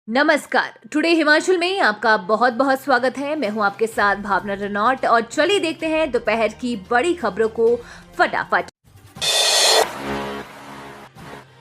नमस्कार। टुडे हिमाचल में आपका बहुत बहुत स्वागत है। मैं हूं आपके साथ भावना रनौट और चलिए देखते हैं दोपहर की बड़ी खबरों को फटाफट।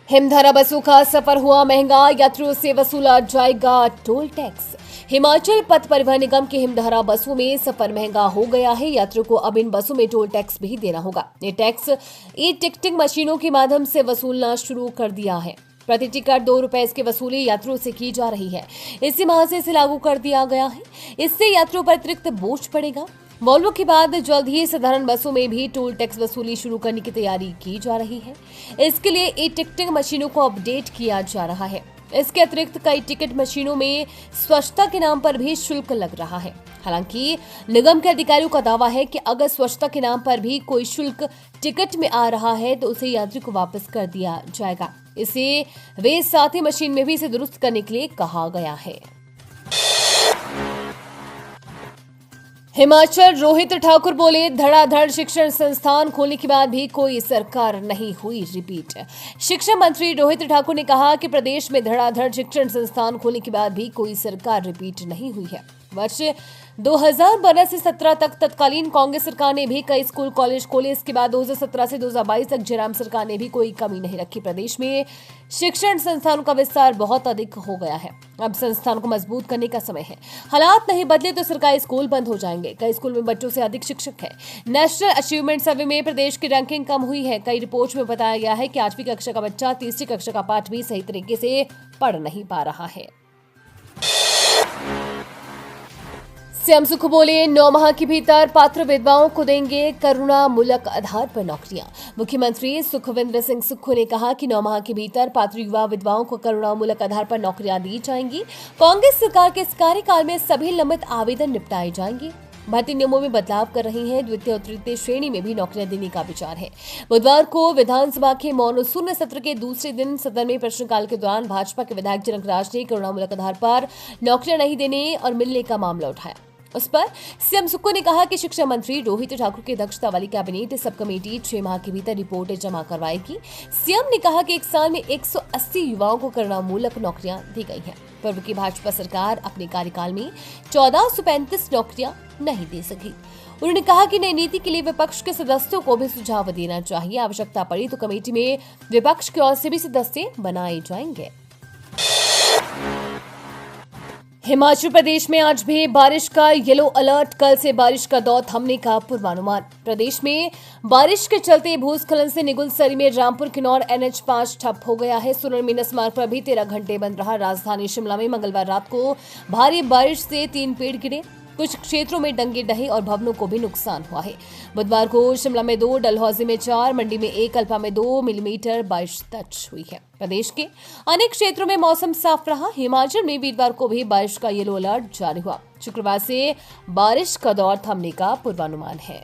हिमधारा बसों का सफर हुआ महंगा, यात्रियों से वसूला जाएगा टोल टैक्स। हिमाचल पथ परिवहन निगम की हिमधारा बसों में सफर महंगा हो गया है। यात्रियों को अब इन बसों में टोल टैक्स भी देना होगा। ये टैक्स ई टिकटिंग मशीनों के माध्यम से वसूलना शुरू कर दिया है। प्रति टिकट 2 रुपए इसकी वसूली यात्रियों से की जा रही है। इसी माह से इसे लागू कर दिया गया है। इससे यात्रियों पर अतिरिक्त बोझ पड़ेगा। वॉल्वो के बाद जल्द ही साधारण बसों में भी टोल टैक्स वसूली शुरू करने की तैयारी की जा रही है। इसके लिए ई टिकटिंग मशीनों को अपडेट किया जा रहा है। इसके अतिरिक्त कई टिकट मशीनों में स्वच्छता के नाम पर भी शुल्क लग रहा है। हालांकि निगम के अधिकारियों का दावा है कि अगर स्वच्छता के नाम पर भी कोई शुल्क टिकट में आ रहा है तो उसे यात्री को वापस कर दिया जाएगा। इसे वे साथ ही मशीन में भी इसे दुरुस्त करने के लिए कहा गया है। हिमाचल रोहित ठाकुर बोले, धड़ाधड़ शिक्षण संस्थान खोलने के बाद भी कोई सरकार नहीं हुई रिपीट। शिक्षा मंत्री रोहित ठाकुर ने कहा कि प्रदेश में धड़ाधड़ शिक्षण संस्थान खोलने के बाद भी कोई सरकार रिपीट नहीं हुई है। वर्ष 2012 से 17 तक तत्कालीन कांग्रेस सरकार ने भी कई स्कूल कॉलेज खोले। इसके बाद 2017 से 2022 तक जयराम सरकार ने भी कोई कमी नहीं रखी। प्रदेश में शिक्षण संस्थानों का विस्तार बहुत अधिक हो गया है। अब संस्थान को मजबूत करने का समय है। हालात नहीं बदले तो सरकारी स्कूल बंद हो जाएंगे। कई स्कूल में बच्चों से अधिक शिक्षक है। नेशनल अचीवमेंट सर्वे में प्रदेश की रैंकिंग कम हुई है। कई रिपोर्ट में बताया गया है कि 8वीं कक्षा का बच्चा 3री कक्षा का पाठ भी सही तरीके से पढ़ नहीं पा रहा है। सीएम सुख बोले, 9 माह के भीतर पात्र विधवाओं को देंगे करुणामूलक आधार पर नौकरियां। मुख्यमंत्री सुखविंदर सिंह सुक्खू ने कहा कि 9 माह के भीतर पात्र युवा विधवाओं को करुणामूलक आधार पर नौकरियां दी जाएंगी। कांग्रेस सरकार के इस कार्यकाल में सभी लंबित आवेदन निपटाए जाएंगे। भर्ती नियमों में बदलाव कर रही हैं। द्वितीय और तृतीय श्रेणी में भी नौकरियां देने का विचार है। बुधवार को विधानसभा के मॉनसून सत्र के दूसरे दिन सदन में प्रश्नकाल के दौरान भाजपा के विधायक जनक राज ने करुणामूलक आधार पर नौकरियां नहीं देने और मिलने का मामला उठाया। उस पर सीएम सुक्खू ने कहा कि शिक्षा मंत्री रोहित ठाकुर की अध्यक्षता वाली कैबिनेट सब कमेटी 6 माह के भीतर रिपोर्ट जमा करवाएगी। सीएम ने कहा कि एक साल में 180 युवाओं को करुणामूलक नौकरियां दी गई हैं। पूर्व की भाजपा सरकार अपने कार्यकाल में 1435 नौकरियां नहीं दे सकी। उन्होंने कहा कि नई नीति के लिए विपक्ष के सदस्यों को भी सुझाव देना चाहिए। आवश्यकता पड़ी तो कमेटी में विपक्ष की ओर से भी सदस्य बनाए जाएंगे। हिमाचल प्रदेश में आज भी बारिश का येलो अलर्ट। कल से बारिश का दौर थमने का पूर्वानुमान। प्रदेश में बारिश के चलते भूस्खलन से निगुलसरी में रामपुर किन्नौर NH5 ठप हो गया है। सुरन मीनस मार्ग पर भी 13 घंटे बंद रहा। राजधानी शिमला में मंगलवार रात को भारी बारिश से 3 पेड़ गिरे। कुछ क्षेत्रों में डंगे ढहे और भवनों को भी नुकसान हुआ है। बुधवार को शिमला में 2, डलहौजी में 4, मंडी में 1, कल्पा में 2 मिलीमीटर बारिश दर्ज हुई है। प्रदेश के अनेक क्षेत्रों में मौसम साफ रहा। हिमाचल में वीरवार को भी बारिश का येलो अलर्ट जारी हुआ। शुक्रवार से बारिश का दौर थमने का पूर्वानुमान है।